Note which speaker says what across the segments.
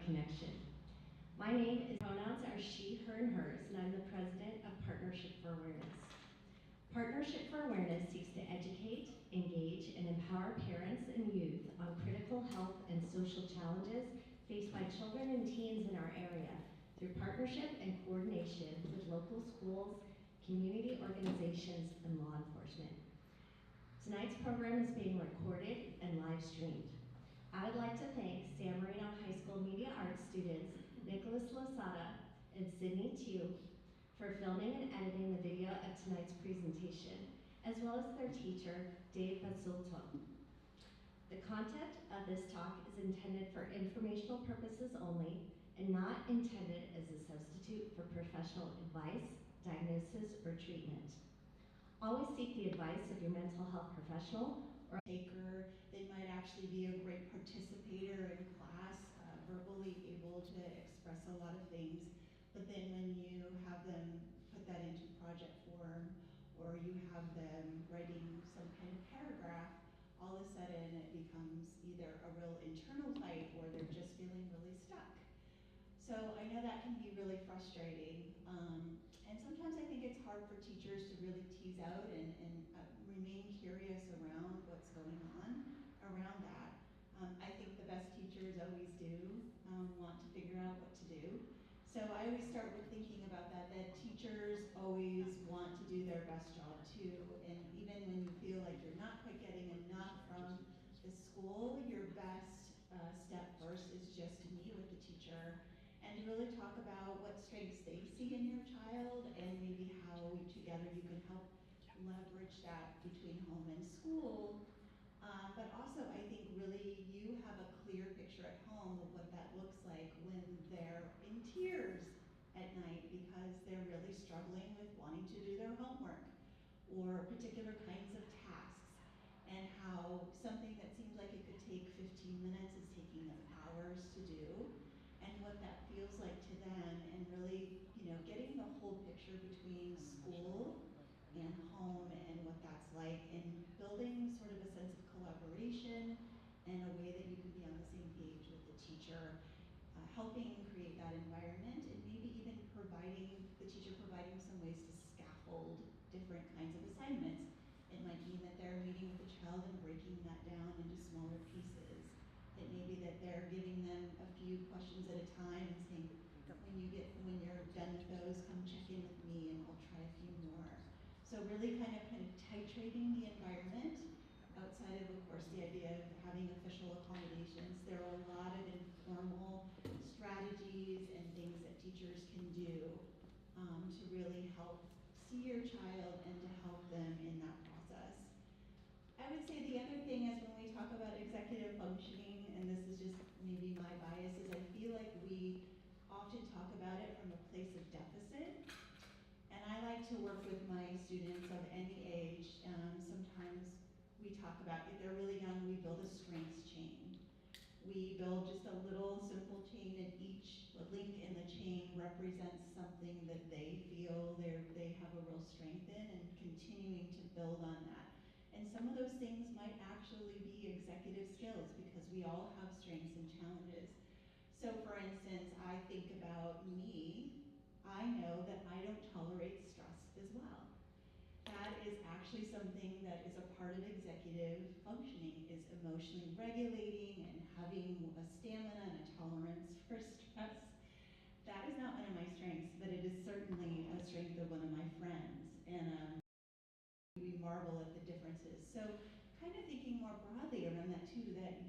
Speaker 1: connection. My name is pronouns are she, her, and hers, and I'm the president of Partnership for Awareness. Partnership for Awareness seeks to educate, engage, and empower parents and youth on critical health and social challenges faced by children and teens in our area through partnership and coordination with local schools, community organizations, and law enforcement. Tonight's program is being recorded and live streamed. I would like to thank San Marino High School Media Arts students Nicholas Losada and Sydney Tew for filming and editing the video of tonight's presentation, as well as their teacher, Dave Basulto. The content of this talk is intended for informational purposes only and not intended as a substitute for professional advice, diagnosis, or treatment. Always seek the advice of your mental health professional or
Speaker 2: taker. They might actually be a great participator in class, verbally able to express a lot of things, but then when you have them put that into project form, or you have them writing some kind of paragraph, all of a sudden it becomes either a real internal fight or they're just feeling really stuck. So I know that can be really frustrating, and sometimes I think it's hard for teachers to really tease out and remain curious around what's going on around that. I think the best teachers always do want to figure out what to do. So I always start with thinking about that teachers always want to do their best job too. And even when you feel like you're not quite getting enough from the school, your best step first is just to meet with the teacher and to really talk about what strengths they see in your child and maybe how together you can help leverage that between home and school. But also I think really you have a clear picture at home of what that looks like when they're in tears at night because they're really struggling with wanting to do their homework or particular kinds of tasks, and how something that seems like it could take 15 minutes is taking them hours to do, and what that feels like to them, and really, getting the whole picture between school and home and what that's like, and building sort of a sense of collaboration and a way that you can be on the same page with the teacher, helping create that environment, and maybe even the teacher providing some ways to scaffold different kinds of assignments. It might mean that they're meeting with the child and breaking that down into smaller pieces. It may be that they're giving them a few questions at a time and saying, when you're done with those, come check in with me and I'll try a few more. So really kind of titrating the environment outside of course, the idea of having official accommodations. There are a lot of informal strategies and things that teachers can do to really help see your child and to help them in that process. I would say the other thing is when we talk about executive functioning, and this is just maybe my bias, is I feel like we often talk about it from a place of deficit. And I like to work with my students of any age. Sometimes we talk about, if they're really young, we build a strengths chain. We build just a little simple chain, and each link in the chain represents something that they feel they have a real strength in, and continuing to build on that. And some of those things might actually be executive skills because we all have strengths and challenges. So for instance, I think about me. I know that I don't tolerate stress as well. That is actually something that is a part of executive functioning, is emotionally regulating and having a stamina and a tolerance for stress. That is not one of my strengths, but it is certainly a strength of one of my friends. And we marvel at the differences. So kind of thinking more broadly around that too, that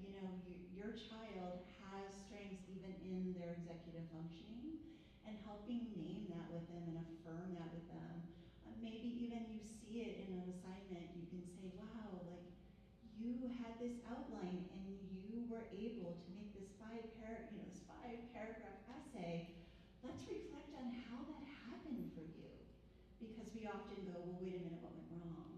Speaker 2: your child has strengths even in their executive functioning, and helping name that with them and affirm that with them. Maybe even you see it in an assignment, you can say, wow, like you had this outline and you were able to make this five-paragraph essay. Let's reflect on how that happened for you. Because we often go, well, wait a minute, what went wrong?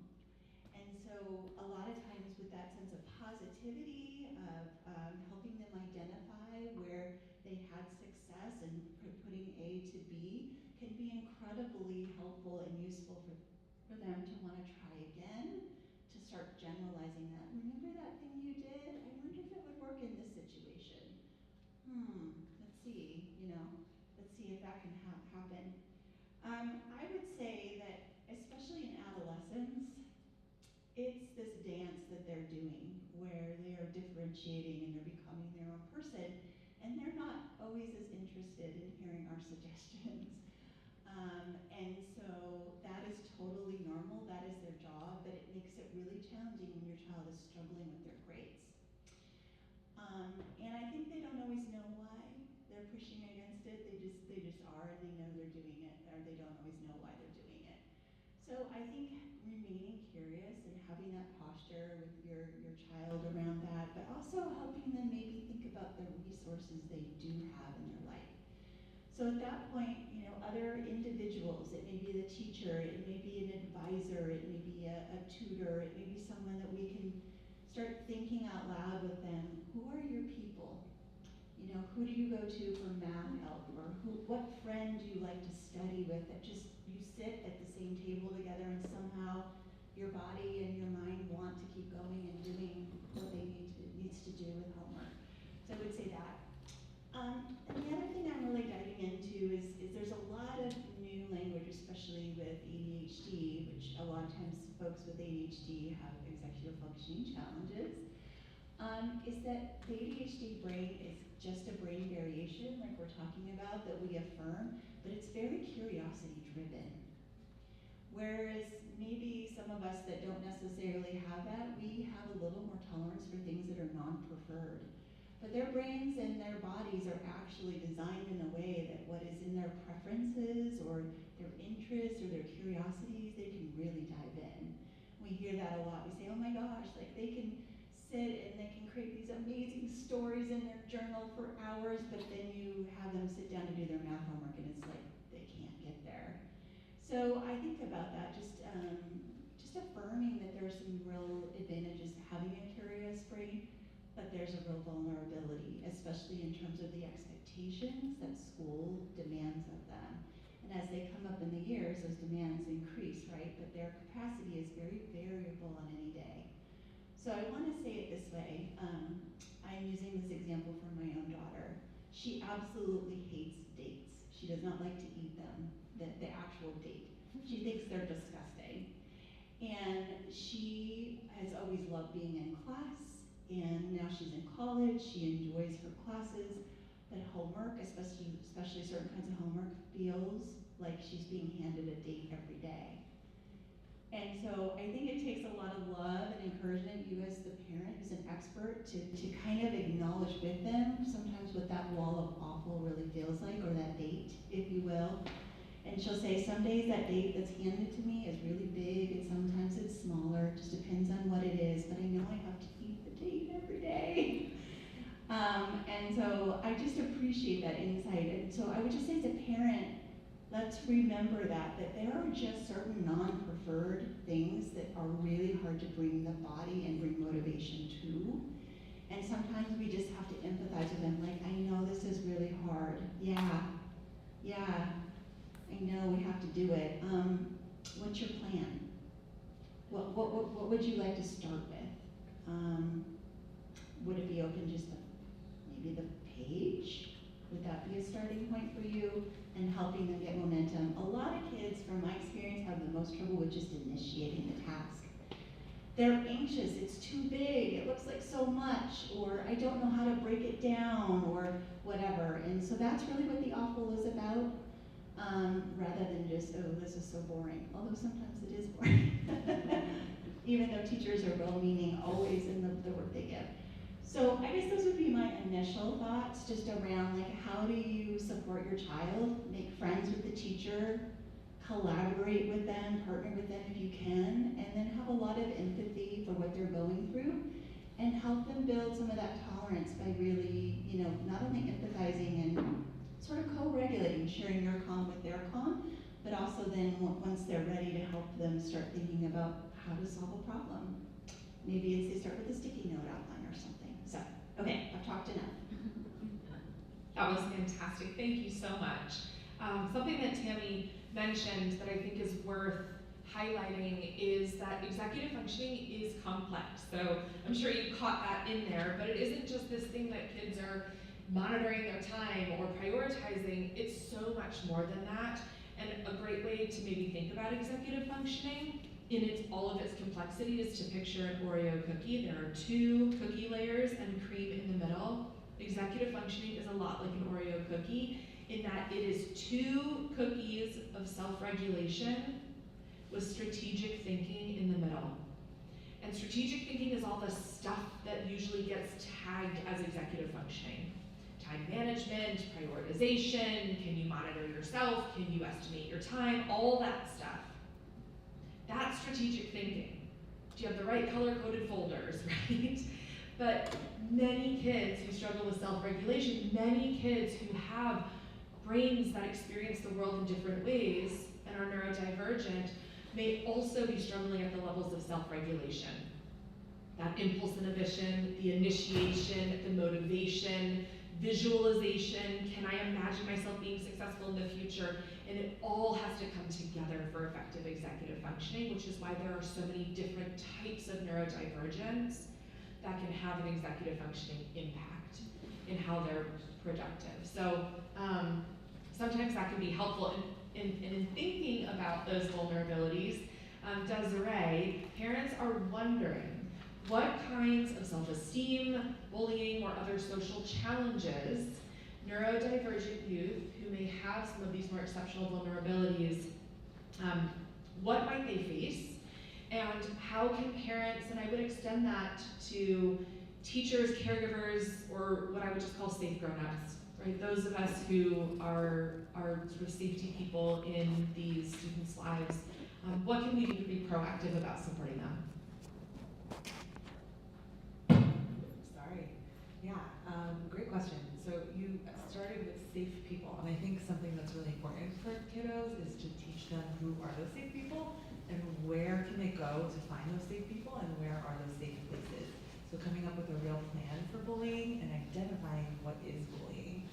Speaker 2: And so a lot of times with that sense of positivity, of helping them identify where they had success and putting A to B, can be incredibly helpful and useful for them to want to try again, to start generalizing that. Remember that thing you did? I wonder if it would work in this situation. Let's I would say that, especially in adolescence, it's this dance that they're doing where they are differentiating and they're becoming their own person, and they're not always as interested in hearing our suggestions. And so that is totally normal, that is their job, but it makes it really challenging when your child is struggling with their grades. And I think they don't always know why they're pushing against it, they just are, and they know they're doing it, or they don't always know why they're doing it. So I think remaining curious and having that posture with your child around that, but also helping them maybe think about the resources they do have in their life. So at that point, other individuals, it may be the teacher, it may be an advisor, it may be a tutor, it may be someone that we can start thinking out loud with them. Who are your people? Who do you go to for math help? Or what friend do you like to study with that just you sit at the same table together and somehow your body and your mind want to keep going and doing what they needs to do with homework. So I would say that. And the other thing I'm really diving into is there's a lot of new language, especially with ADHD, which a lot of times folks with ADHD have executive functioning challenges, is that the ADHD brain is just a brain variation, like we're talking about, that we affirm, but it's very curiosity driven. Whereas maybe some of us that don't necessarily have that, we have a little more tolerance for things that are non-preferred. But their brains and their bodies are actually designed in a way that what is in their preferences or their interests or their curiosities, they can really dive in. We hear that a lot. We say, oh my gosh, like they can sit and they can create these amazing stories in their journal for hours, but then you have them sit down to do their math homework and it's like they can't get there. So I think about that, just affirming that there are some real advantages to having a curious brain, but there's a real vulnerability, especially in terms of the expectations that school demands of them. And as they come up in the years, those demands increase, right? But their capacity is very variable on any day. So I want to say it this way. I'm using this example from my own daughter. She absolutely hates dates. She does not like to eat them, the actual date. She thinks they're disgusting. And she has always loved being in class, and now she's in college, she enjoys her classes, but homework, especially certain kinds of homework, feels like she's being handed a date every day. And so I think it takes a lot of love and encouragement, you as the parent who's an expert, to kind of acknowledge with them sometimes what that wall of awful really feels like, or that date, if you will. And she'll say, some days that date that's handed to me is really big, and sometimes it's smaller, just depends on what it is, but I know I have to eat the date every day. And so I just appreciate that insight. And so I would just say as a parent, let's remember that there are just certain non-preferred things that are really hard to bring the body and bring motivation to. And sometimes we just have to empathize with them, like, I know this is really hard. Yeah, I know we have to do it. What's your plan? What would you like to start with? Would it be open just to maybe the page? Would that be a starting point for you? And helping them get momentum. A lot of kids, from my experience, have the most trouble with just initiating the task. They're anxious, it's too big, it looks like so much, or I don't know how to break it down, or whatever. And so that's really what the awful is about, rather than just, oh, this is so boring. Although sometimes it is boring. Even though teachers are well-meaning always in the work they give. So I guess those would be my initial thoughts, just around like, how do you support your child, make friends with the teacher, collaborate with them, partner with them if you can, and then have a lot of empathy for what they're going through, and help them build some of that tolerance by really, not only empathizing and sort of co-regulating, sharing your calm with their calm, but also then once they're ready to help them start thinking about how to solve a problem. Maybe it's they start with a sticky note outline or something. So, okay, I've talked enough.
Speaker 3: That was fantastic. Thank you so much. Something that Tammy mentioned that I think is worth highlighting is that executive functioning is complex. So I'm sure you caught that in there, but it isn't just this thing that kids are monitoring their time or prioritizing. It's so much more than that. And a great way to maybe think about executive functioning in all of its complexity is to picture an Oreo cookie. There are 2 cookie layers and cream in the middle. Executive functioning is a lot like an Oreo cookie in that it is 2 cookies of self-regulation with strategic thinking in the middle. And strategic thinking is all the stuff that usually gets tagged as executive functioning. Time management, prioritization, can you monitor yourself, can you estimate your time, all that stuff. That's strategic thinking. Do you have the right color-coded folders, right? But many kids who struggle with self-regulation, many kids who have brains that experience the world in different ways and are neurodivergent may also be struggling at the levels of self-regulation. That impulse inhibition, the initiation, the motivation, visualization, can I imagine myself being successful in the future? And it all has to come together for effective executive functioning, which is why there are so many different types of neurodivergence that can have an executive functioning impact in how they're productive. So sometimes that can be helpful in thinking about those vulnerabilities. Desiree, parents are wondering what kinds of self-esteem, bullying, or other social challenges neurodivergent youth who may have some of these more exceptional vulnerabilities, what might they face? And how can parents, and I would extend that to teachers, caregivers, or what I would just call safe grown-ups, right? Those of us who are sort of safety people in these students' lives, what can we do to be proactive about supporting them?
Speaker 4: Great question. So you started with safe people, and I think something that's really important for kiddos is to teach them who are those safe people and where can they go to find those safe people and where are those safe places. So coming up with a real plan for bullying and identifying what is bullying.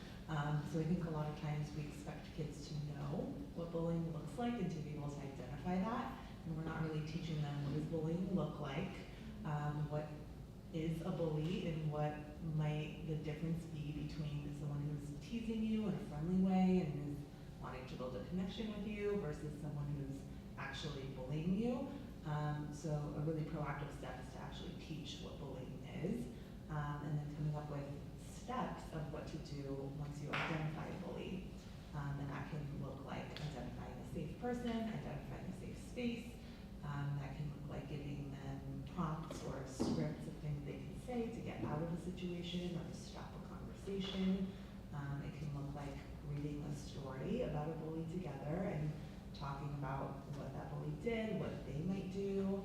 Speaker 4: So I think a lot of times we expect kids to know what bullying looks like and to be able to identify that, and we're not really teaching them what does bullying look like, what is a bully, and what might the difference be between someone who's teasing you in a friendly way and is wanting to build a connection with you versus someone who's actually bullying you. So a really proactive step is to actually teach what bullying is, and then coming up with steps of what to do once you identify a bully. And that can look like identifying a safe person, identifying a safe space. That can look like giving them prompts or scripts of things they can say to get out of a situation or to stop a conversation. It can look like reading a story about a bully together and talking about what that bully did, what they might do,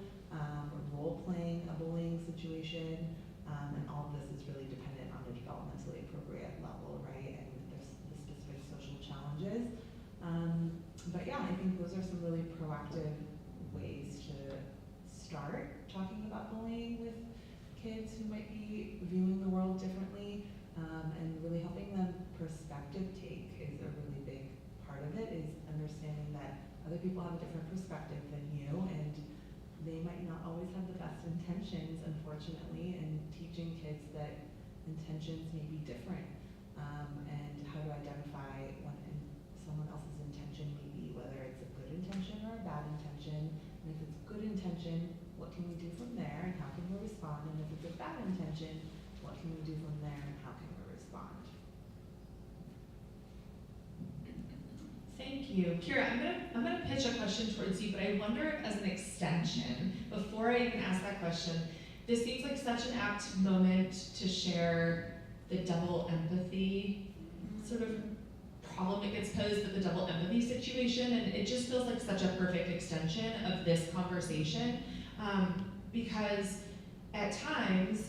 Speaker 4: role-playing a bullying situation, and all of this is really dependent on the developmentally appropriate level, right, and the specific social challenges. But yeah, I think those are some really proactive ways to start talking about bullying with kids who might be viewing the world differently, and really helping them perspective take is a really big part of it, is understanding that other people have a different perspective than you, and they might not always have the best intentions, unfortunately, and teaching kids that intentions may be different, and how to identify when someone else's intention may be, whether it's a good intention or a bad intention, and if it's good intention, what can we do from there, and how can we respond, and if it's a bad intention, what can we do from there, and how can we respond?
Speaker 3: Thank you. Kira, I'm gonna pitch a question towards you, but I wonder as an extension, before I even ask that question, this seems like such an apt moment to share the double empathy sort of problem that gets posed with the double empathy situation, and it just feels like such a perfect extension of this conversation, because at times,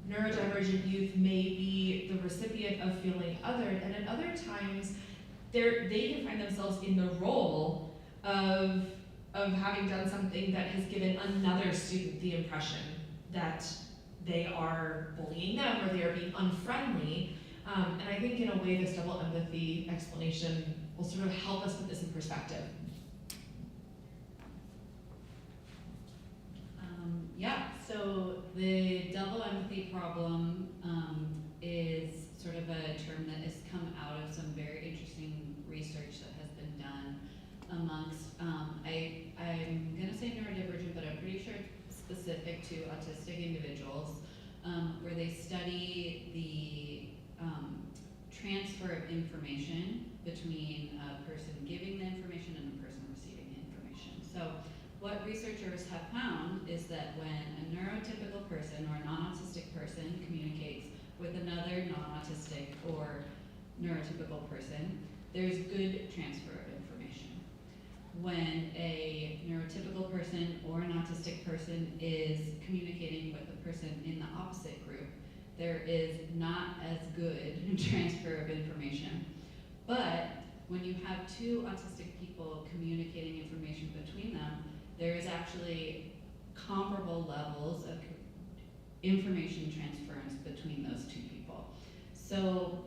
Speaker 3: neurodivergent youth may be the recipient of feeling othered, and at other times, they can find themselves in the role of having done something that has given another student the impression that they are bullying them or they are being unfriendly. And I think in a way this double empathy explanation will sort of help us put this in perspective.
Speaker 5: Yeah, so the double empathy problem is sort of a term that has come out of some very interesting research that has been done transfer of information between a person giving the information and a person receiving the information. So what researchers have found is that when a neurotypical person or a non-autistic person communicates with another non-autistic or neurotypical person, there's good transfer of information. When a neurotypical person or an autistic person is communicating with a person in the opposite group, there is not as good transfer of information. But when you have two autistic people communicating information between them, there is actually comparable levels of information transference between those two people. So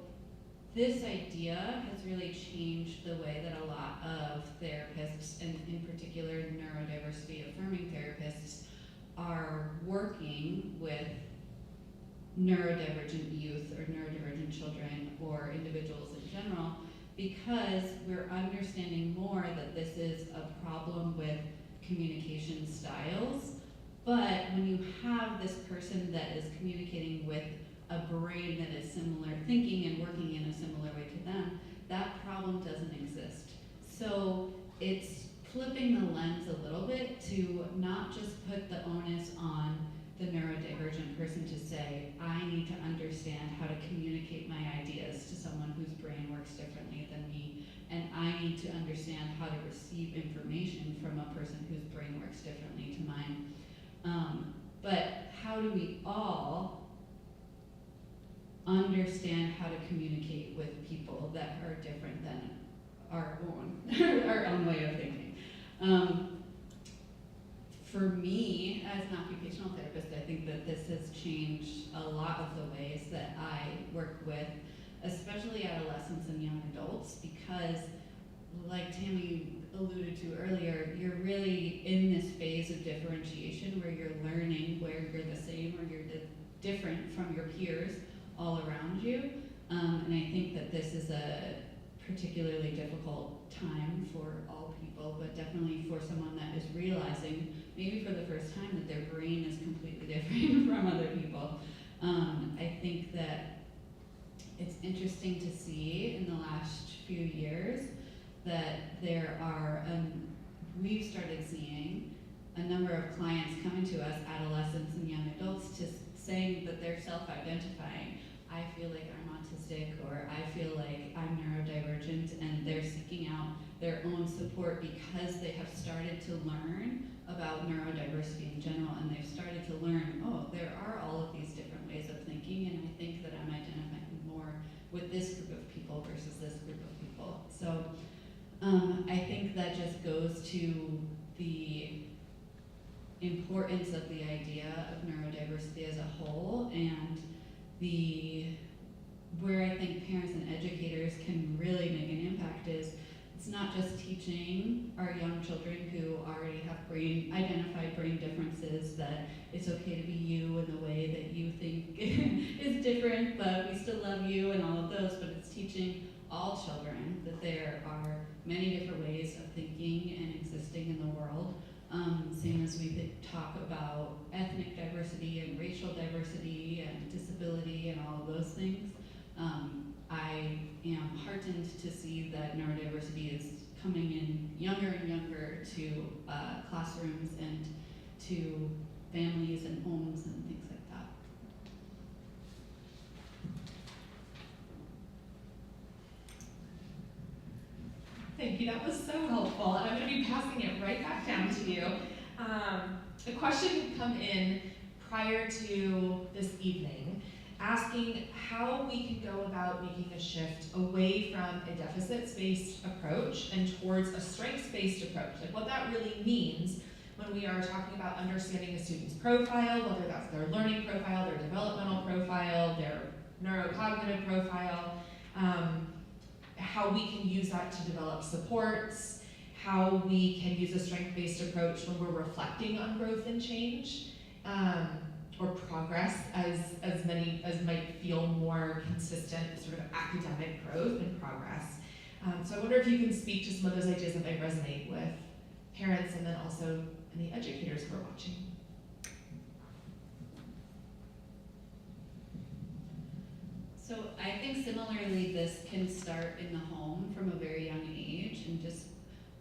Speaker 5: this idea has really changed the way that a lot of therapists, and in particular neurodiversity affirming therapists, are working with neurodivergent youth or neurodivergent children or individuals in general, because we're understanding more that this is a problem with communication styles. But when you have this person that is communicating with a brain that is similar thinking and working in a similar way to them, that problem doesn't exist. So it's flipping the lens a little bit to not just put the onus on the neurodivergent person to say, I need to understand how to communicate my ideas to someone whose brain works differently than me, and I need to understand how to receive information from a person whose brain works differently to mine. But how do we all understand how to communicate with people that are different than our own way of thinking? For me, as an occupational therapist, I think that this has changed a lot of the ways that I work with, especially adolescents and young adults, because like Tammy alluded to earlier, you're really in this phase of differentiation where you're learning where you're the same or you're different from your peers all around you. And I think that this is a particularly difficult time for all people, but definitely for someone that is realizing, maybe for the first time, that their brain is completely different from other people. I think that it's interesting to see in the last few years that there are, we've started seeing a number of clients coming to us, adolescents and young adults, to saying that they're self-identifying. I feel like I'm autistic, or I feel like I'm neurodivergent, and they're seeking out their own support because they have started to learn about neurodiversity in general, and they've started to learn, oh, there are all of these different ways of thinking, and I think that I'm identifying more with this group of people versus this group of people. So I think that just goes to the importance of the idea of neurodiversity as a whole, and where I think parents and educators can really make an impact is it's not just teaching our young children who already have identified brain differences that it's okay to be you in the way that you think is different, but we still love you and all of those, but it's teaching all children that there are many different ways of thinking and existing in the world. Same as we talk about ethnic diversity and racial diversity and disability and all of those things. I am heartened to see that neurodiversity is coming in younger and younger to classrooms and to families and homes and things like that.
Speaker 3: Thank you, that was so helpful. And I'm going to be passing it right back down to you. A question had come in prior to this evening, asking how we can go about making a shift away from a deficits-based approach and towards a strengths-based approach. Like what that really means when we are talking about understanding a student's profile, whether that's their learning profile, their developmental profile, their neurocognitive profile, how we can use that to develop supports, how we can use a strength-based approach when we're reflecting on growth and change, or progress, as might feel more consistent sort of academic growth and progress. So I wonder if you can speak to some of those ideas that might resonate with parents and then also any educators who are watching.
Speaker 5: So I think similarly, this can start in the home from a very young age, and just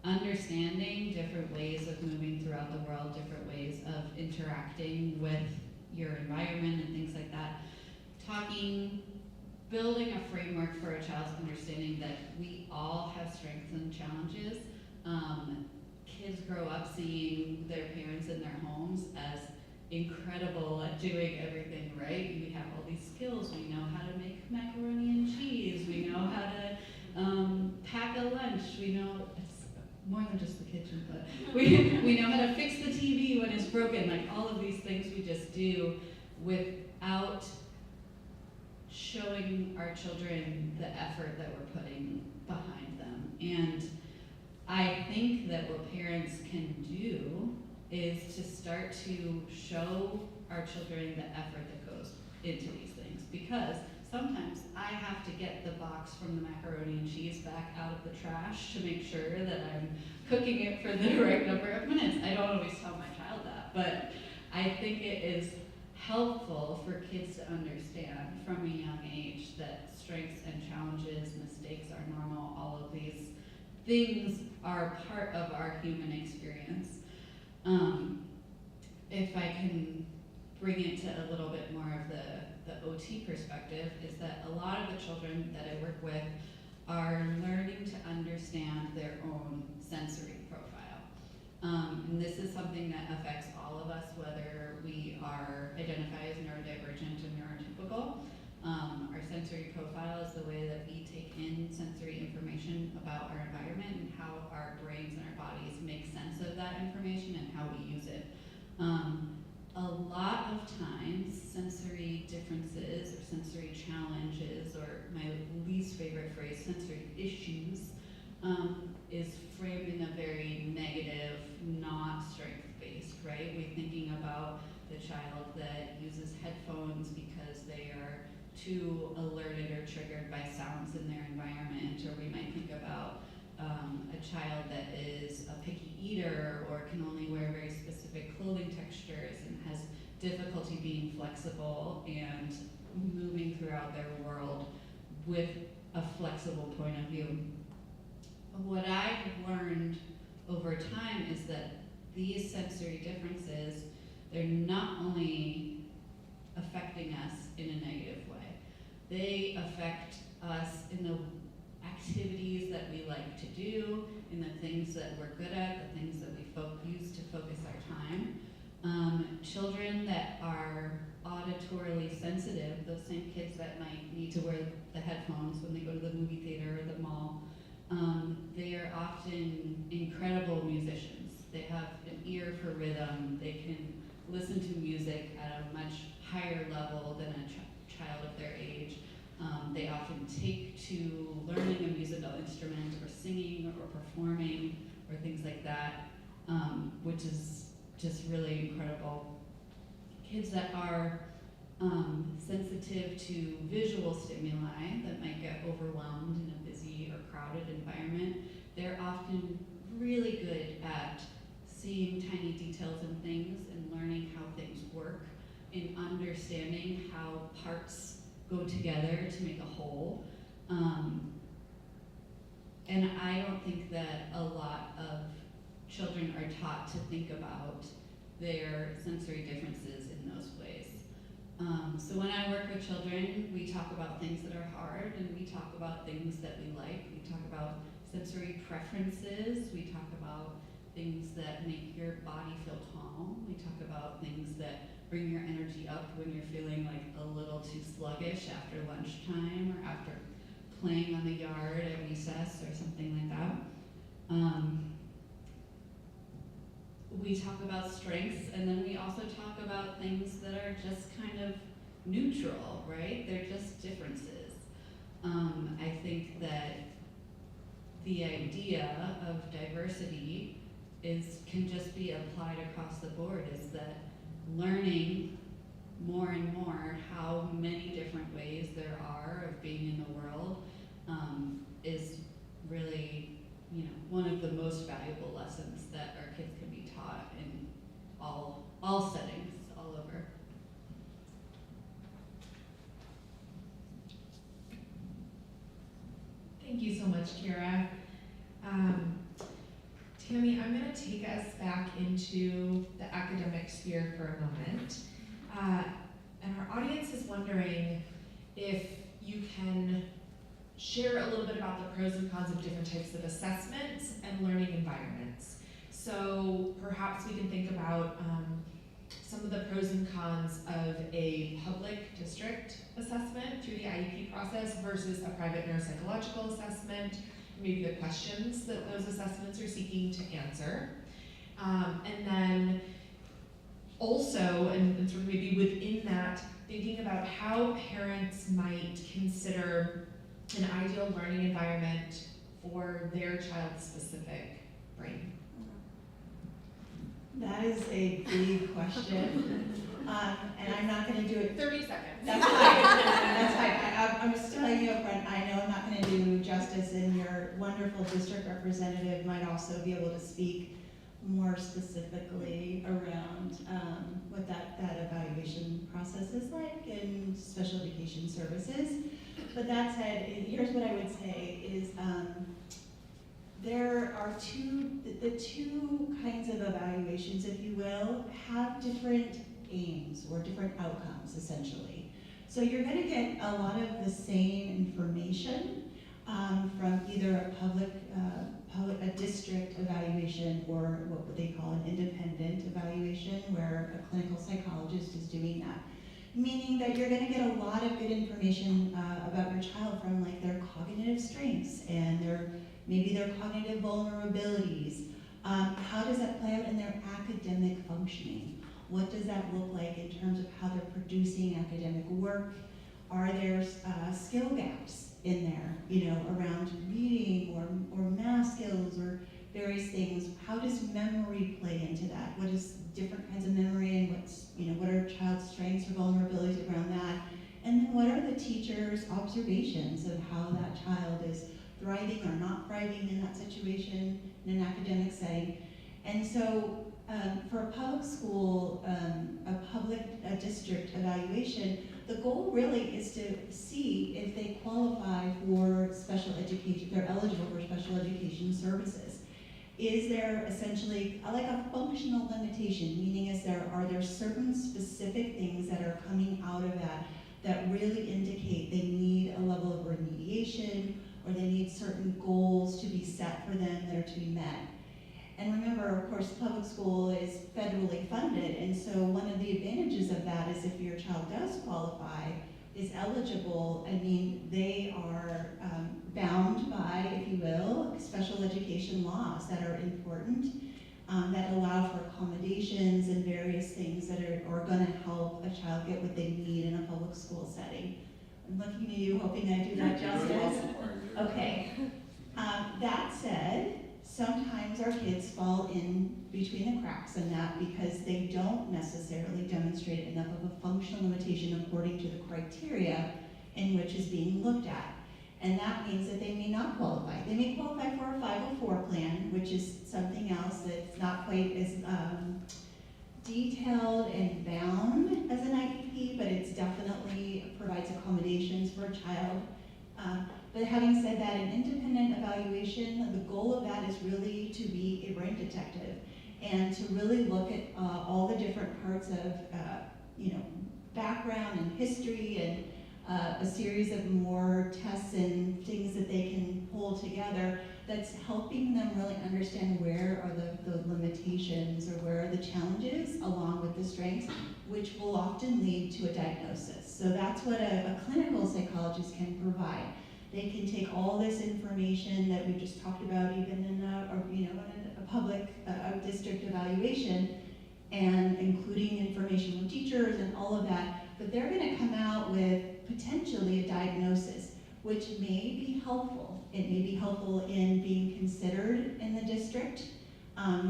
Speaker 5: understanding different ways of moving throughout the world, different ways of interacting with your environment and things like that. Building a framework for a child's understanding that we all have strengths and challenges. Kids grow up seeing their parents in their homes as incredible at doing everything right. We have all these skills. We know how to make macaroni and cheese. We know how to pack a lunch. We know it's more than just the kitchen, but we know how to fix the TV when it's broken. Like all of these things we just do without showing our children the effort that we're putting behind them. And I think that what parents can do is to start to show our children the effort that goes into these things. Because sometimes I have to get the box from the macaroni and cheese back out of the trash to make sure that I'm cooking it for the right number of minutes. I don't always tell my child that, but I think it is helpful for kids to understand from a young age that strengths and challenges, mistakes are normal, all of these things are part of our human experience. If I can bring it to a little bit more of the OT perspective, is that a lot of the children that I work with are learning to understand their own sensory profile. And this is something that affects all of us, whether we are identified as neurodivergent or neurotypical. Our sensory profile is the way that we take in sensory information about our environment and how our brains and our bodies make sense of that information and how we use it. A lot of times, sensory differences or sensory challenges, or my least favorite phrase, sensory issues, is framed in a very negative, not strength-based, right? We're thinking about the child that uses headphones because they are too alerted or triggered by sounds in their environment, or we might think about a child that is a picky eater or can only wear very specific clothing textures and has difficulty being flexible and moving throughout their world with a flexible point of view. What I've learned over time is that these sensory differences, they're not only affecting us in a negative way, they affect us in the activities that we like to do, in the things that we're good at, the things that we use to focus our time. Children that are auditorily sensitive, those same kids that might need to wear the headphones when they go to the movie theater or the mall, they are often incredible musicians. They have an ear for rhythm. They can listen to music at a much higher level than a child of their age. They often take to learning a musical instrument or singing or performing or things like that, which is just really incredible. Kids that are sensitive to visual stimuli that might get overwhelmed in a busy or crowded environment, they're often really good at seeing tiny details in things and learning how things work and understanding how parts go together to make a whole. And I don't think that a lot of children are taught to think about their sensory differences in those ways. So when I work with children, we talk about things that are hard, and we talk about things that we like. We talk about sensory preferences. We talk about things that make your body feel calm. We talk about things that bring your energy up when you're feeling like a little too sluggish after lunchtime or after playing on the yard at recess or something like that. We talk about strengths, and then we also talk about things that are just kind of neutral, right? They're just differences. I think that the idea of diversity can just be applied across the board, is that learning more and more how many different ways there are of being in the world is really, one of the most valuable lessons that our kids can be taught in all settings, all over.
Speaker 3: Thank you so much, Kira. Tammy, I'm going to take us back into the academic sphere for a moment. And our audience is wondering if you can share a little bit about the pros and cons of different types of assessments and learning environments. So perhaps we can think about some of the pros and cons of a public district assessment through the IEP process versus a private neuropsychological assessment, maybe the questions that those assessments are seeking to answer. And then also, and sort of maybe within that, thinking about how parents might consider an ideal learning environment for their child's specific brain.
Speaker 2: That is a big question, and I'm not going to do it.
Speaker 3: 30 seconds.
Speaker 2: That's fine. That's fine. I'm just telling you up front, I know I'm not going to do justice, and your wonderful district representative might also be able to speak more specifically around what that evaluation process is like in special education services. But that said, here's what I would say is there are the two kinds of evaluations, if you will, have different aims or different outcomes, essentially. So you're going to get a lot of the same information from either a district evaluation or what they call an independent evaluation, where a clinical psychologist is doing that. Meaning that you're going to get a lot of good information about your child from like their cognitive strengths and maybe their cognitive vulnerabilities. How does that play out in their academic functioning? What does that look like in terms of how they're producing academic work? Are there skill gaps in there, around reading or math skills or various things? How does memory play into that? What is different kinds of memory, and what are child's strengths or vulnerabilities around that? And then what are the teacher's observations of how that child is thriving or not thriving in that situation in an academic setting? And so for a public school, a district evaluation, the goal really is to see if they qualify for special education, they're eligible for special education services. Is there essentially like a functional limitation, meaning are there certain specific things that are coming out of that really indicate they need a level of remediation, or they need certain goals to be set for them that are to be met? And remember, of course, public school is federally funded, and so one of the advantages of that is if your child does qualify, is eligible, they are bound by, if you will, special education laws that are important, that allow for accommodations and various things that are going to help a child get what they need in a public school setting. I'm looking at you, hoping I do that justice. Okay. That said, sometimes our kids fall in between the cracks in that because they don't necessarily demonstrate enough of a functional limitation according to the criteria in which is being looked at. And that means that they may not qualify. They may qualify for a 504 plan, which is something else that's not quite as detailed and bound as an IEP, but it's definitely provides accommodations for a child. But having said that, an independent evaluation, the goal of that is really to be a brain detective and to really look at all the different parts of background and history and a series of more tests and things that they can pull together that's helping them really understand where are the limitations or where are the challenges along with the strengths, which will often lead to a diagnosis. So that's what a clinical psychologist can provide. They can take all this information that we just talked about, even in a public district evaluation, and including information from teachers and all of that, but they're going to come out with potentially a diagnosis, which may be helpful. It may be helpful in being considered in the district.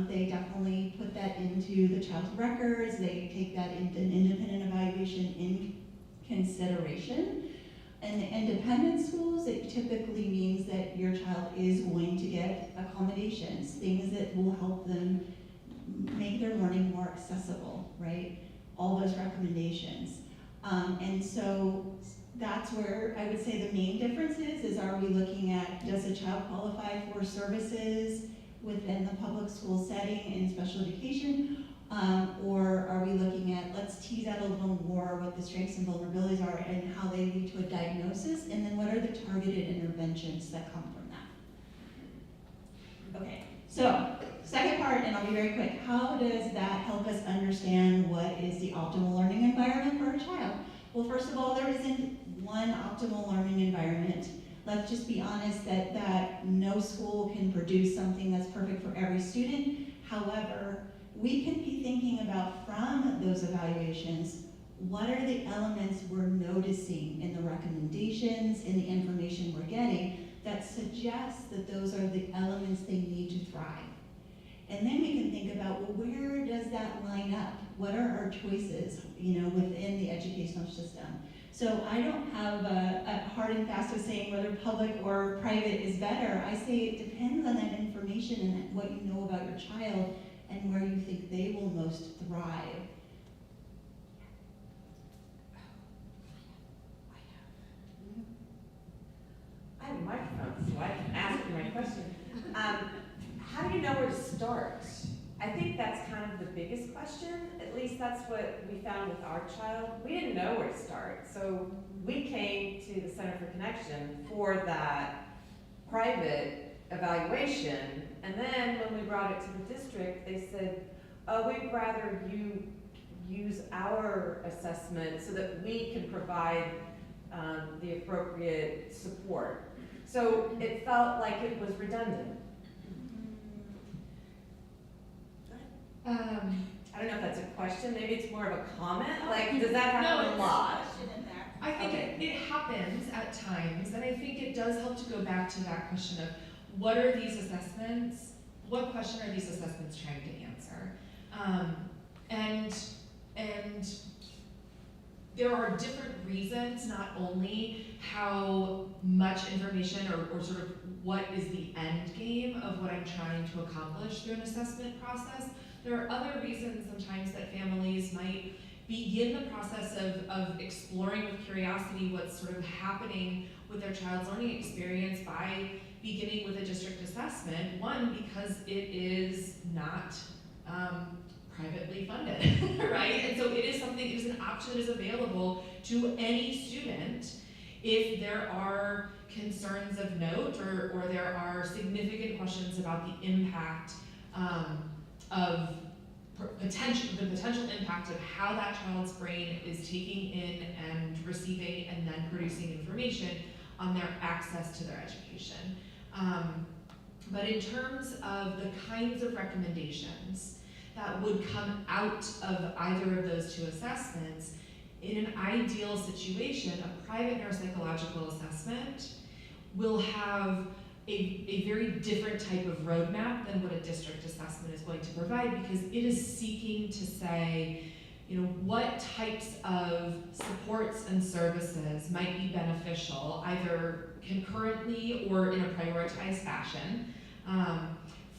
Speaker 2: They definitely put that into the child's records. They take that into an independent evaluation in consideration. In the independent schools, it typically means that your child is going to get accommodations, things that will help them make their learning more accessible, right? All those recommendations. And so that's where I would say the main difference is are we looking at, does a child qualify for services within the public school setting in special education? Or are we looking at, let's tease out a little more what the strengths and vulnerabilities are and how they lead to a diagnosis, and then what are the targeted interventions that come from that? Okay, so second part, and I'll be very quick, how does that help us understand what is the optimal learning environment for a child? Well, first of all, there isn't one optimal learning environment. Let's just be honest that no school can produce something that's perfect for every student. However, we can be thinking about from those evaluations, what are the elements we're noticing in the recommendations, in the information we're getting, that suggests that those are the elements they need to thrive. And then we can think about, well, where does that line up? What are our choices, within the educational system? So I don't have a hard and fast of saying whether public or private is better. I say it depends on that information and what you know about your child and where you think they will most thrive.
Speaker 6: I have a microphone, so I can ask my question. How do you know where to start? I think that's kind of the biggest question. At least that's what we found with our child. We didn't know where to start. So we came to the Center for Connection for that private evaluation. And then when we brought it to the district, they said, oh, we'd rather you use our assessment so that we can provide the appropriate support. So it felt like it was redundant. I don't know if that's a question, maybe it's more of a comment, like, does that happen a lot?
Speaker 3: I think it happens at times, and I think it does help to go back to that question of what are these assessments, what question are these assessments trying to answer? And there are different reasons, not only how much information or sort of what is the end game of what I'm trying to accomplish through an assessment process. There are other reasons sometimes that families might begin the process of exploring with curiosity what's sort of happening with their child's learning experience by beginning with a district assessment. One, because it is not privately funded, right? And so it is an option that is available to any student if there are concerns of note or there are significant questions about the impact of the potential impact of how that child's brain is taking in and receiving and then producing information on their access to their education. But in terms of the kinds of recommendations that would come out of either of those two assessments, in an ideal situation, a private neuropsychological assessment will have a very different type of roadmap than what a district assessment is going to provide, because it is seeking to say, what types of supports and services might be beneficial, either concurrently or in a prioritized fashion,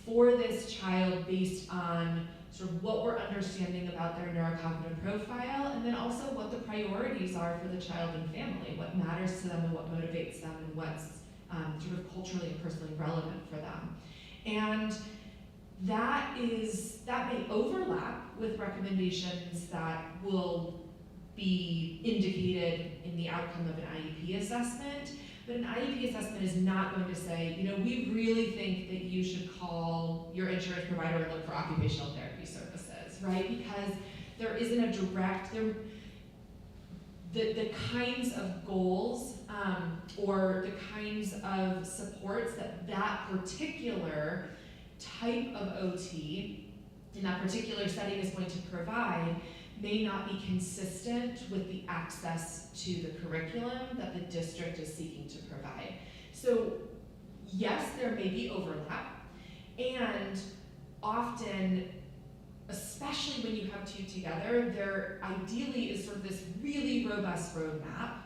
Speaker 3: for this child based on sort of what we're understanding about their neurocognitive profile, and then also what the priorities are for the child and family, what matters to them and what motivates them and what's sort of culturally and personally relevant for them. And that may overlap with recommendations that will be indicated in the outcome of an IEP assessment, but an IEP assessment is not going to say, we really think that you should call your insurance provider and look for occupational therapy services, right? Because there isn't a direct, the kinds of goals or the kinds of supports that particular type of OT in that particular setting is going to provide may not be consistent with the access to the curriculum that the district is seeking to provide. So yes, there may be overlap, and often, especially when you have two together, there ideally is sort of this really robust roadmap.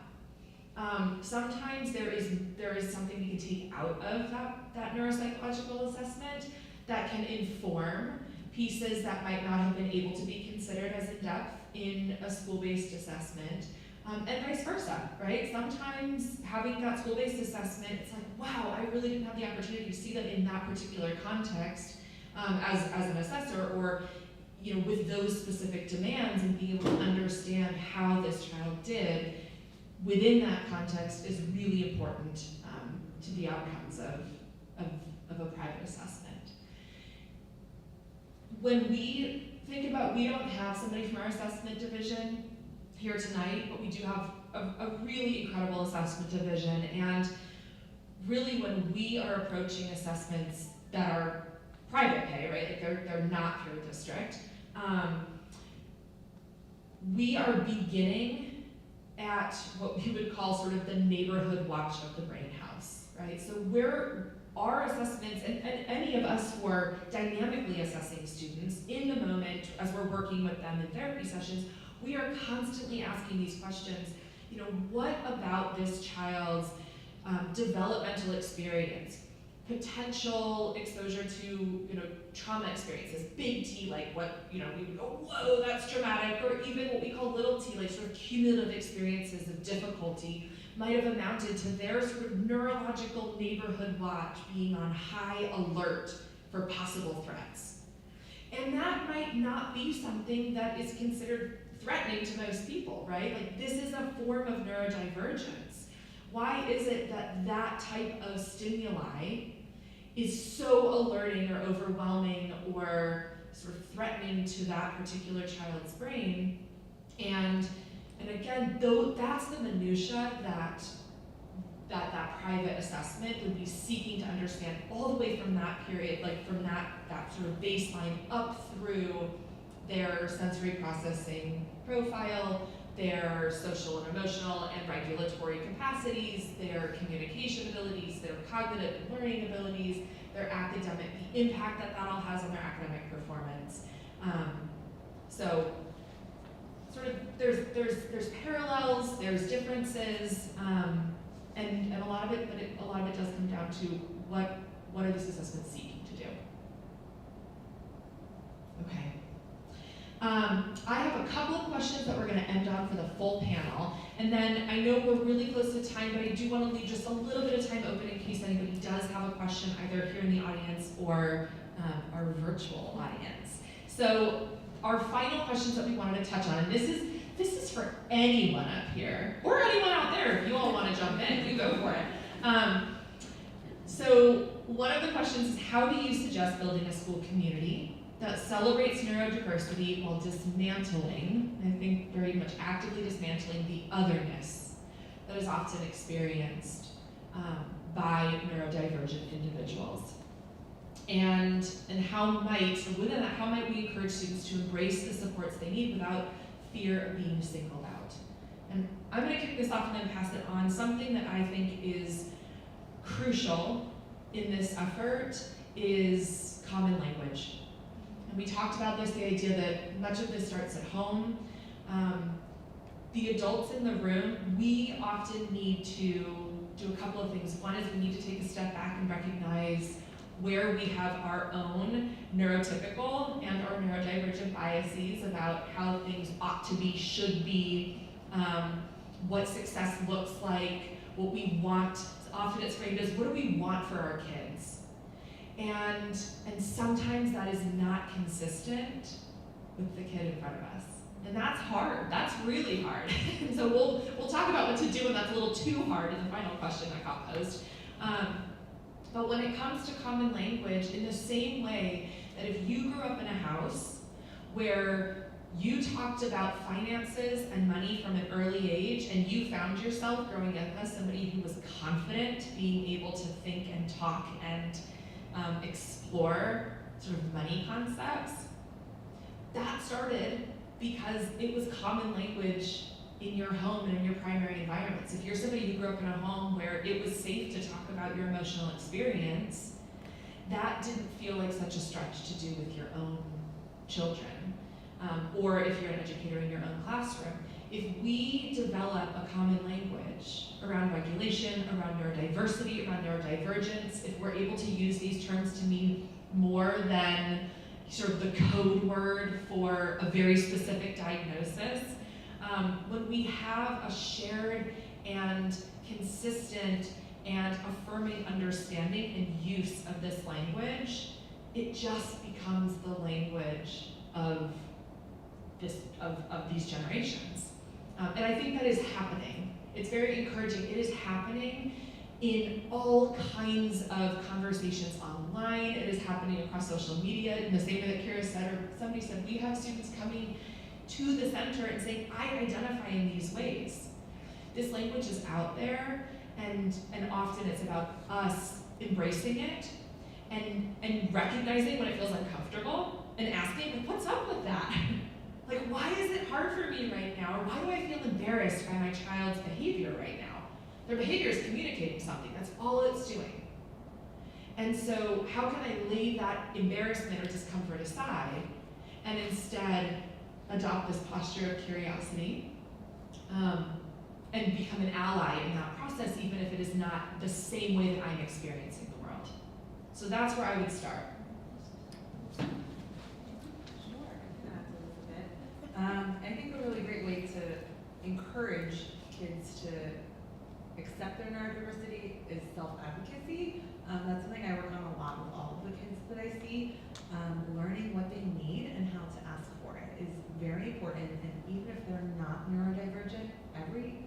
Speaker 3: Sometimes there is something we can take out of that neuropsychological assessment that can inform pieces that might not have been able to be considered as in-depth in a school-based assessment. and vice versa, right? Sometimes having that school-based assessment, it's like, wow, I really didn't have the opportunity to see that in that particular context as an assessor, or with those specific demands, and being able to understand how this child did within that context is really important to the outcomes of a private assessment. When we think about, we don't have somebody from our assessment division here tonight, but we do have a really incredible assessment division, and really when we are approaching assessments that are private pay, right, like they're not through a district, we are beginning at what we would call sort of the neighborhood watch of the brain house, right? So our assessments, and any of us who are dynamically assessing students in the moment as we're working with them in therapy sessions, we are constantly asking these questions. What about this child's developmental experience, potential exposure to trauma experiences, big T, like what we would go, whoa, that's traumatic, or even what we call little t, like sort of cumulative experiences of difficulty, might have amounted to their sort of neurological neighborhood watch being on high alert for possible threats. And that might not be something that is considered threatening to most people, right? Like, this is a form of neurodivergence. Why is it that that type of stimuli is so alerting or overwhelming or sort of threatening to that particular child's brain? And again, though that's the minutia that private assessment would be seeking to understand all the way from that period, like from that sort of baseline up through their sensory processing profile, their social and emotional and regulatory capacities, their communication abilities, their cognitive and learning abilities, their academic, the impact that all has on their academic performance. So sort of there's parallels, there's differences, and a lot of it, but a lot of it does come down to what are these assessments seeking to do. Okay. I have a couple of questions that we're going to end on for the full panel, and then I know we're really close to time, but I do want to leave just a little bit of time open in case anybody does have a question, either here in the audience or our virtual audience. So our final questions that we wanted to touch on, and this is for anyone up here or anyone out there. If you all want to jump in, you go for it. So one of the questions is, how do you suggest building a school community that celebrates neurodiversity while dismantling, I think very much actively dismantling, the otherness that is often experienced by neurodivergent individuals? And how might, so within that, how might we encourage students to embrace the supports they need without fear of being singled out? And I'm going to kick this off and then pass it on. Something that I think is crucial in this effort is common language. And we talked about this, the idea that much of this starts at home. The adults in the room, we often need to do a couple of things. One is we need to take a step back and recognize where we have our own neurotypical and our neurodivergent biases about how things ought to be, should be, what success looks like, what we want. Often it's framed as, what do we want for our kids? And sometimes that is not consistent with the kid in front of us. And that's hard, that's really hard. And so we'll talk about what to do when that's a little too hard in the final question that got posed. But when it comes to common language, in the same way that if you grew up in a house where you talked about finances and money from an early age, and you found yourself growing up as somebody who was confident, being able to think and talk and explore sort of money concepts, that started because it was common language in your home and in your primary environments. If you're somebody who grew up in a home where it was safe to talk about your emotional experience, that didn't feel like such a stretch to do with your own children. Or if you're an educator in your own classroom. If we develop a common language around regulation, around neurodiversity, around neurodivergence, if we're able to use these terms to mean more than sort of the code word for a very specific diagnosis, When we have a shared and consistent and affirming understanding and use of this language, it just becomes the language of these generations. And I think that is happening. It's very encouraging. It is happening in all kinds of conversations online. It is happening across social media in the same way that Kira said, or somebody said, we have students coming to the center and saying, I identify in these ways. This language is out there, and often it's about us embracing it and recognizing when it feels uncomfortable and asking, like, what's up with that? Like, why is it hard for me right now? Or why do I feel embarrassed by my child's behavior right now? Their behavior is communicating something. That's all it's doing. And so how can I lay that embarrassment or discomfort aside and instead adopt this posture of curiosity and become an ally in that process, even if it is not the same way that I'm experiencing the world? So that's where I would start.
Speaker 4: I think a really great way to encourage kids to accept their neurodiversity is self-advocacy. That's something I work on a lot with all of the kids that I see. Learning what they need and how to ask for it is very important, and even if they're not neurodivergent, every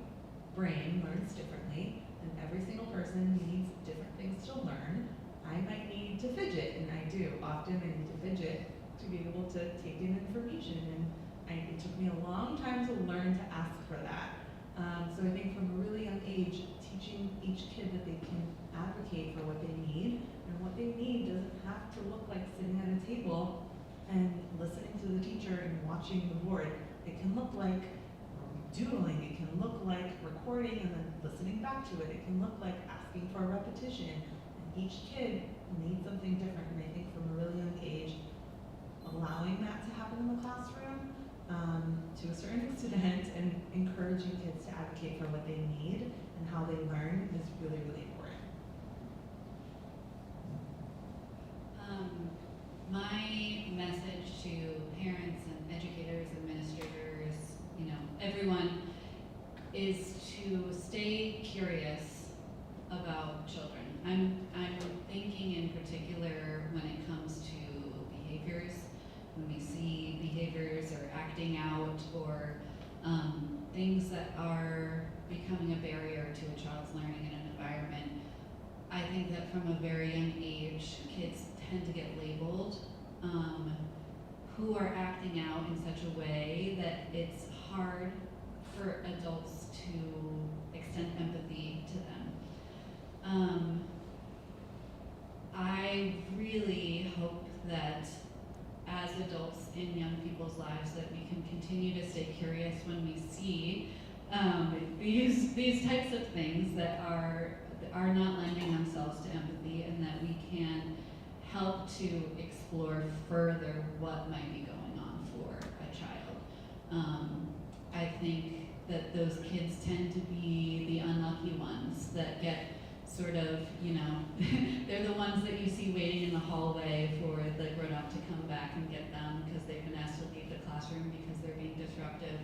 Speaker 4: brain learns differently, and every single person needs different things to learn. I might need to fidget, and I do. Often I need to fidget to be able to take in information, and it took me a long time to learn to ask for that. So I think from a really young age, teaching each kid that they can advocate for what they need, and what they need doesn't have to look like sitting at a table and listening to the teacher and watching the board. It can look like doodling, it can look like recording and then listening back to it. It can look like asking for a repetition. And each kid needs something different, and I think from a really young age, allowing that to happen in the classroom to a certain extent, and encouraging kids to advocate for what they need and how they learn is really, really important.
Speaker 5: My message to parents and educators, administrators, everyone, is to stay curious about children. I'm thinking in particular when it comes to behaviors. When we see behaviors or acting out or things that are becoming a barrier to a child's learning in an environment, I think that from a very young age, kids tend to get labeled who are acting out in such a way that it's hard for adults to extend empathy to them. I really hope that as adults in young people's lives that we can continue to stay curious when we see these types of things that are not lending themselves to empathy, and that we can help to explore further what might be going on for a child. I think that those kids tend to be the unlucky ones that get sort of, they're the ones that you see waiting in the hallway for the grown-up to come back and get them because they've been asked to leave the classroom because they're being disruptive.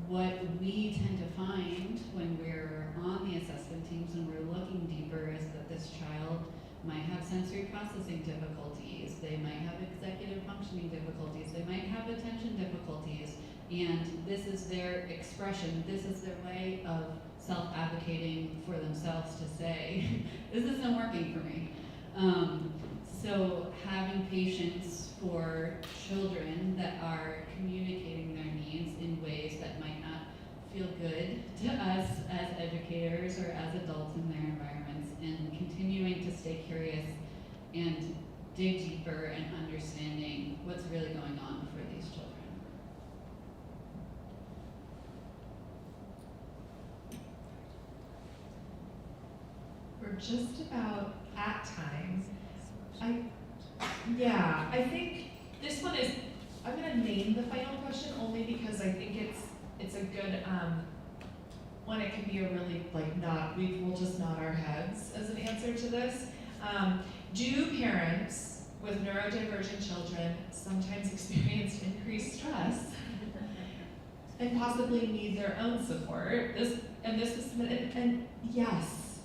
Speaker 5: What we tend to find when we're on the assessment teams and we're looking deeper is that this child might have sensory processing difficulties, they might have executive functioning difficulties, they might have attention difficulties, and this is their expression, this is their way of self-advocating for themselves to say, this isn't working for me. So having patience for children that are communicating their needs in ways that might not feel good to us as educators or as adults in their environments, and continuing to stay curious and dig deeper and understanding what's really going on for these children.
Speaker 3: We're just about at time. I think this one is, I'm gonna name the final question only because I think it's a good one. It can be a really we'll just nod our heads as an answer to this. Do parents with neurodivergent children sometimes experience increased stress and possibly need their own support. This is, and yes,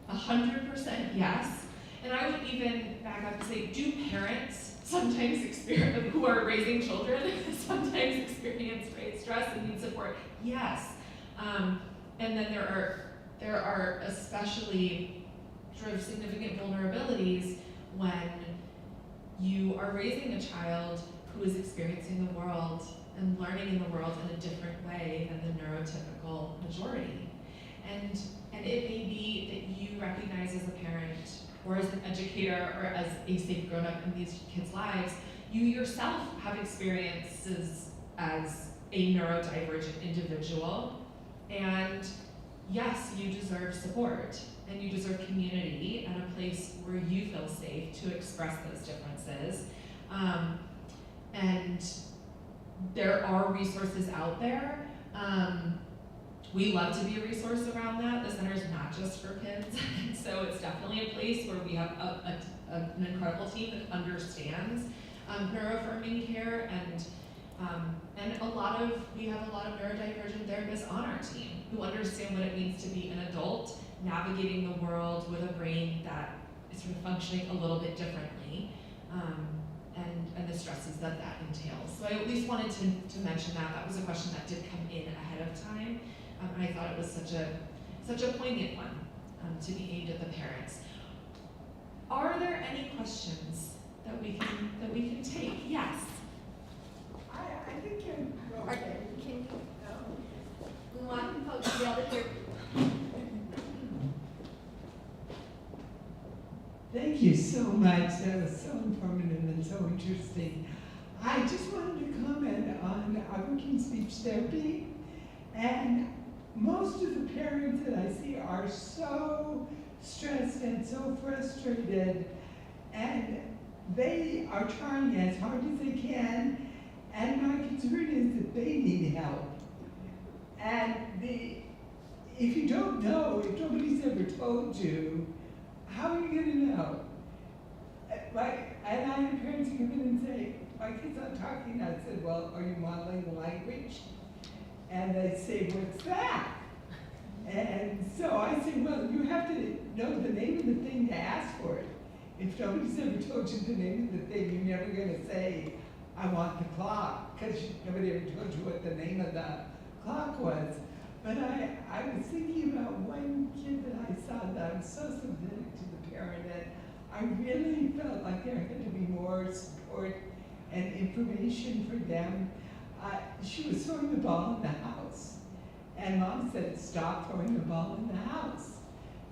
Speaker 3: 100% yes. And I would even back up and say, do parents sometimes experience, who are raising children, sometimes experience great stress and need support? Yes. And then there are especially sort of significant vulnerabilities when you are raising a child who is experiencing the world and learning in the world in a different way than the neurotypical majority. And it may be that you recognize as a parent or as an educator or as a safe grown-up in these kids' lives, you yourself have experiences as a neurodivergent individual, and yes, you deserve support, and you deserve community and a place where you feel safe to express those differences. And there are resources out there. We love to be a resource around that. The center is not just for kids, so it's definitely a place where we have an incredible team that understands neuroaffirming care, and we have a lot of neurodivergent therapists on our team who understand what it means to be an adult navigating the world with a brain that is sort of functioning a little bit differently, and the stresses that entails. So I at least wanted to mention that. That was a question that did come in ahead of time. And I thought it was such a poignant one to be aimed at the parents. Are there any questions that we can take? Yes.
Speaker 7: I think you're okay.
Speaker 1: Can you, we want folks to be able to hear.
Speaker 7: Thank you so much. That was so informative and so interesting. I just wanted to comment on working speech therapy, and most of the parents that I see are so stressed and so frustrated, and they are trying as hard as they can, and my concern is that they need help. And if you don't know, if nobody's ever told you, how are you going to know? And I have parents who come in and say, my kid's not talking. I said, well, are you modeling the language? And they say, what's that? And so I say, well, you have to know the name of the thing to ask for it. If nobody's ever told you the name of the thing, you're never going to say, I want the clock, because nobody ever told you what the name of the clock was. But I was thinking about one kid that I saw that I was so sympathetic to the parent, and I really felt like there had to be more support and information for them. She was throwing the ball in the house, and Mom said, stop throwing the ball in the house.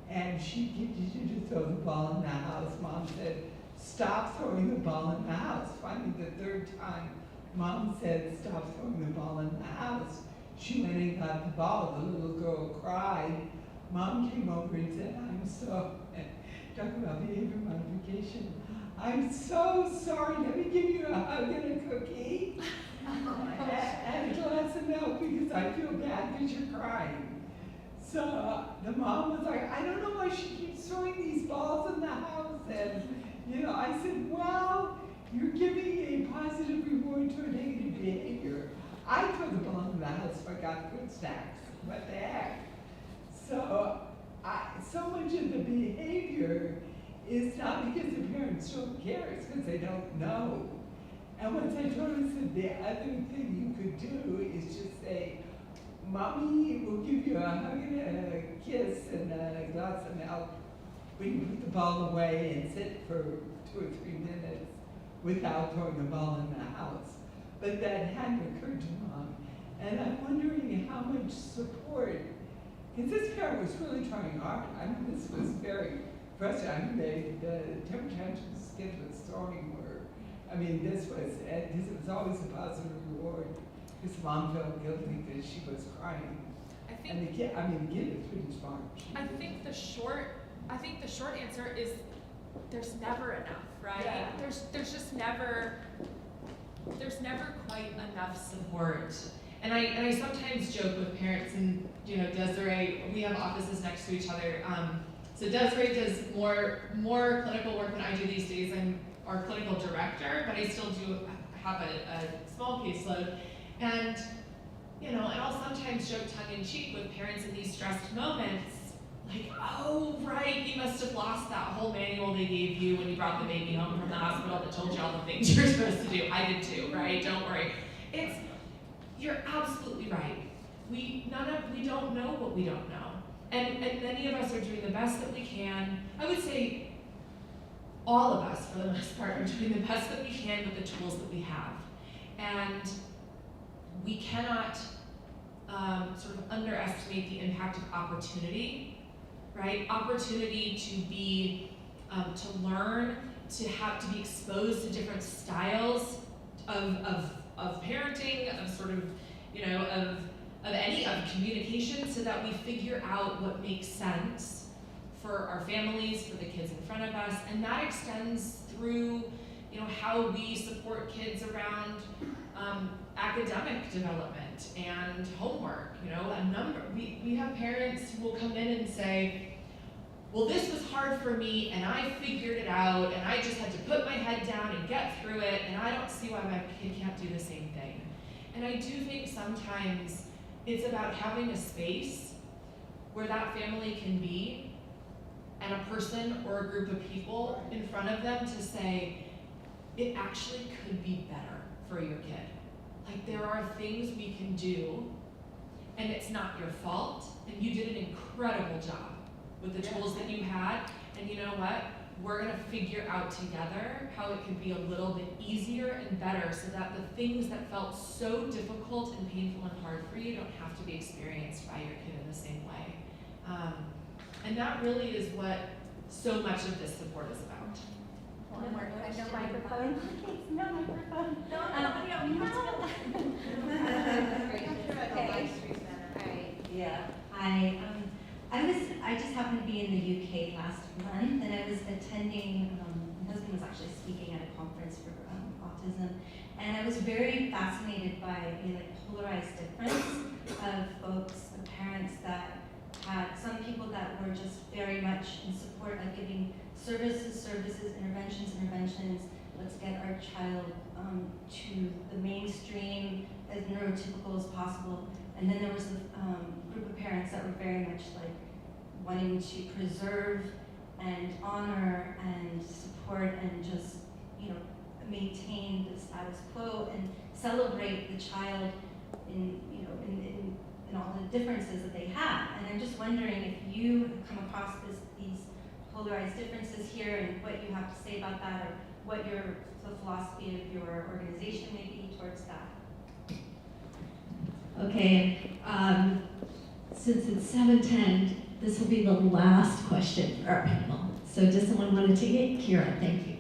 Speaker 7: And she continued to throw the ball in the house. Mom said, stop throwing the ball in the house. Finally, the third time, Mom said, stop throwing the ball in the house. She went and got the ball. The little girl cried. Mom came over and said, talk about behavior modification. I'm so sorry. Let me give you a hug and a cookie and a glass of milk because I feel bad because you're crying. So the mom was like, I don't know why she keeps throwing these balls in the house. And I said, well, you're giving a positive reward to a negative behavior. I throw the ball in the house if I got food snacks. What the heck? So much of the behavior is not because the parents don't care, it's because they don't know. And once I told her, I said, the other thing you could do is just say, Mommy will give you a hug and a kiss and a glass of milk when you put the ball away and sit for 2 or 3 minutes without throwing the ball in the house. But that hadn't occurred to Mom. And I'm wondering how much support, because this parent was really trying hard. I mean, this was very frustrating. I mean, the temper tantrums the kid was throwing were, this was, because it was always a positive reward. Because Mom felt guilty because she was crying. And the kid is pretty smart.
Speaker 3: I think the short answer is there's never enough, right?
Speaker 7: Yeah.
Speaker 3: There's never quite enough support. And I sometimes joke with parents, and Desiree, we have offices next to each other. So Desiree does more clinical work than I do these days. I'm our clinical director, but I still do have a small caseload. And, and I'll sometimes joke tongue-in-cheek with parents in these stressed moments, like, oh, right, you must have lost that whole manual they gave you when you brought the baby home from the hospital that told you all the things you're supposed to do. I did too, right? Don't worry. You're absolutely right. We don't know what we don't know. And many of us are doing the best that we can. I would say all of us, for the most part, are doing the best that we can with the tools that we have. And we cannot sort of underestimate the impact of opportunity, right? Opportunity to be, to learn, to be exposed to different styles of parenting, of sort of, of communication, so that we figure out what makes sense for our families, for the kids in front of us, and that extends through, how we support kids around academic development and homework. We have parents who will come in and say, well, this was hard for me, and I figured it out, and I just had to put my head down and get through it, and I don't see why my kid can't do the same thing. And I do think sometimes it's about having a space where that family can be, and a person or a group of people in front of them to say, it actually could be better for your kid. Like, there are things we can do, and it's not your fault, and you did an incredible job with the tools that you had, and you know what? We're gonna figure out together how it could be a little bit easier and better, so that the things that felt so difficult and painful and hard for you don't have to be experienced by your kid in the same way. And that really is what so much of this support is about.
Speaker 8: One more question. No microphone. No microphone. No.
Speaker 1: Alright. Yeah. I just happened to be in the UK last month, and I was attending. My husband was actually speaking at a conference for autism, and I was very fascinated by the polarized difference of folks, the parents that had some people that were just very much in support of giving services, interventions. Let's get our child to the mainstream, as neurotypical as possible. And then there was a group of parents that were very much like wanting to preserve and honor and support and just, maintain the status quo and celebrate the child in all the differences that they have. And I'm just wondering if you have come across these polarized differences here, and what you have to say about that, or what the philosophy of your organization may be towards that.
Speaker 9: Okay, since it's 7:10, this will be the last question for our panel. So does someone want to take it? Kira, thank you.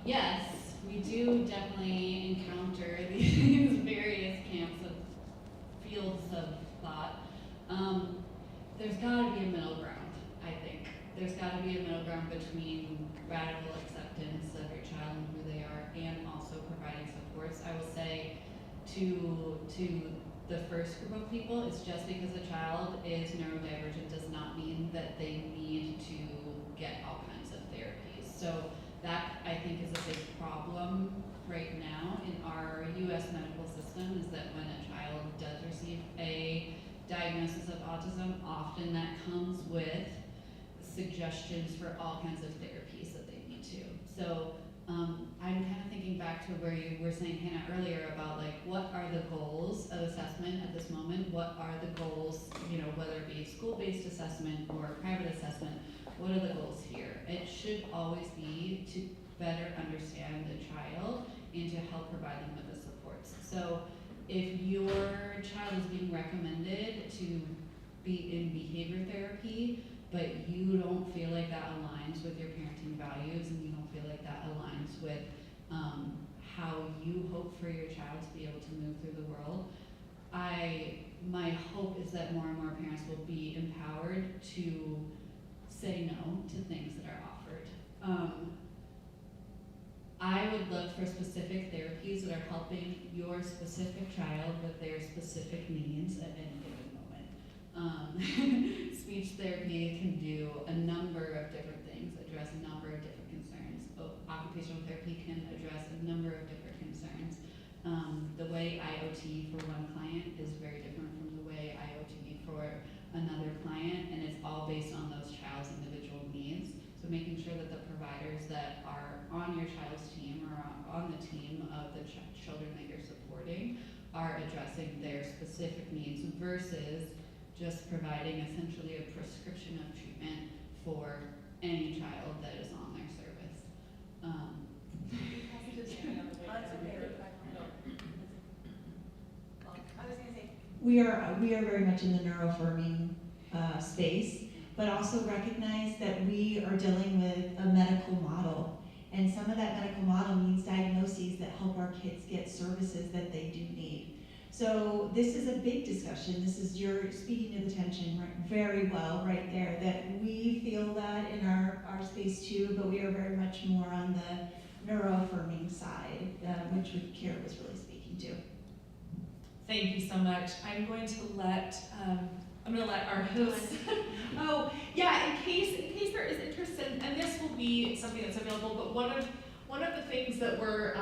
Speaker 5: Yes, we do definitely encounter these various camps of fields of thought. There's got to be a middle ground, I think. There's got to be a middle ground between radical acceptance of your child and who they are, and also providing supports. I will say to the first group of people, it's just because a child is neurodivergent does not mean that they need to get all kinds of therapies. So that, I think, is a big problem right now in our U.S. medical system, is that when a child does receive a diagnosis of autism, often that comes with suggestions for all kinds of therapies that they need to. So I'm kind of thinking back to where you were saying, Hannah, earlier about what are the goals of assessment at this moment? What are the goals, whether it be school-based assessment or private assessment, what are the goals here? It should always be to better understand the child and to help provide them with the supports. So if your child is being recommended to be in behavior therapy, but you don't feel like that aligns with your parenting values, and you don't feel like that aligns with how you hope for your child to be able to move through the world, my hope is that more and more parents will be empowered to say no to things that are offered. I would look for specific therapies that are helping your specific child with their specific needs at any given moment. Speech therapy can do a number of different things, address a number of different concerns. occupational therapy can address a number of different concerns. The way IoT for one client is very different from the way IoT for another client, and it's all based on those child's individual needs. So making sure that the providers that are on your child's team or on the team of the children that you're supporting are addressing their specific needs versus just providing essentially a prescription of treatment for any child that is on their service.
Speaker 10: We are very much in the neuroaffirming space, but also recognize that we are dealing with a medical model. And some of that medical model means diagnoses that help our kids get services that they do need. So this is a big discussion. You're speaking to the tension very well right there, that we feel that in our space too, but we are very much more on the neuroaffirming side, which Kira was really speaking to.
Speaker 3: Thank you so much. I'm going to let our hosts. Oh, yeah. In case there is interest, and this will be something that's available. But one of the things that we're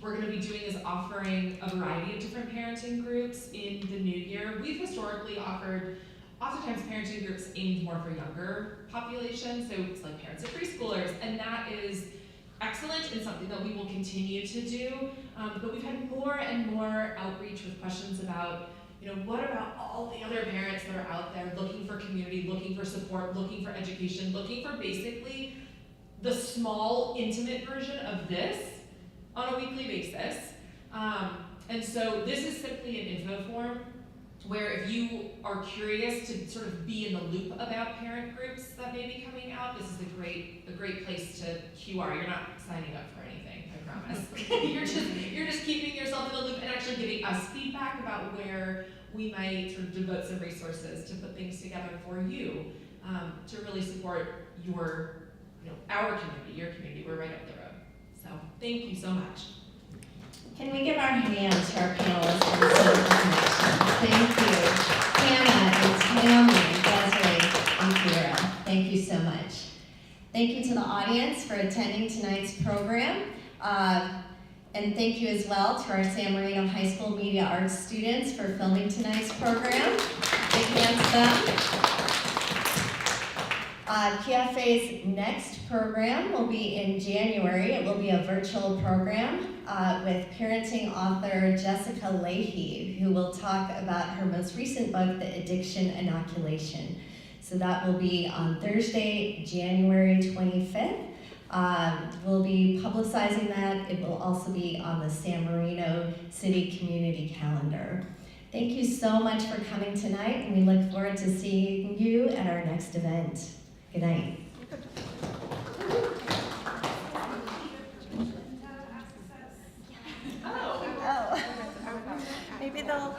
Speaker 3: going to be doing is offering a variety of different parenting groups in the new year. We've historically offered, oftentimes parenting groups aimed more for younger populations, so it's like parents of preschoolers, and that is excellent and something that we will continue to do. But we've had more and more outreach with questions about, what about all the other parents that are out there looking for community, looking for support, looking for education, looking for basically the small, intimate version of this on a weekly basis. And so this is simply an info form where if you are curious to sort of be in the loop about parent groups that may be coming out, this is a great place to QR. You're not signing up for anything, I promise. you're just keeping yourself in the loop and actually giving us feedback about where we might sort of devote some resources to put things together for you, to really support our community, your community. We're right up the road. So thank you so much.
Speaker 9: Can we give our hands to our panelists for this information? Thank you. Hannah and Tammy, Desiree, and Kira. Thank you so much. Thank you to the audience for attending tonight's program. And thank you as well to our San Marino High School Media Arts students for filming tonight's program. Big hands to them. PFA's next program will be in January. It will be a virtual program with parenting author Jessica Leahy, who will talk about her most recent book, The Addiction Inoculation. So that will be on Thursday, January 25th. We'll be publicizing that. It will also be on the San Marino City Community Calendar. Thank you so much for coming tonight, and we look forward to seeing you at our next event. Good night.
Speaker 8: Oh. Maybe they'll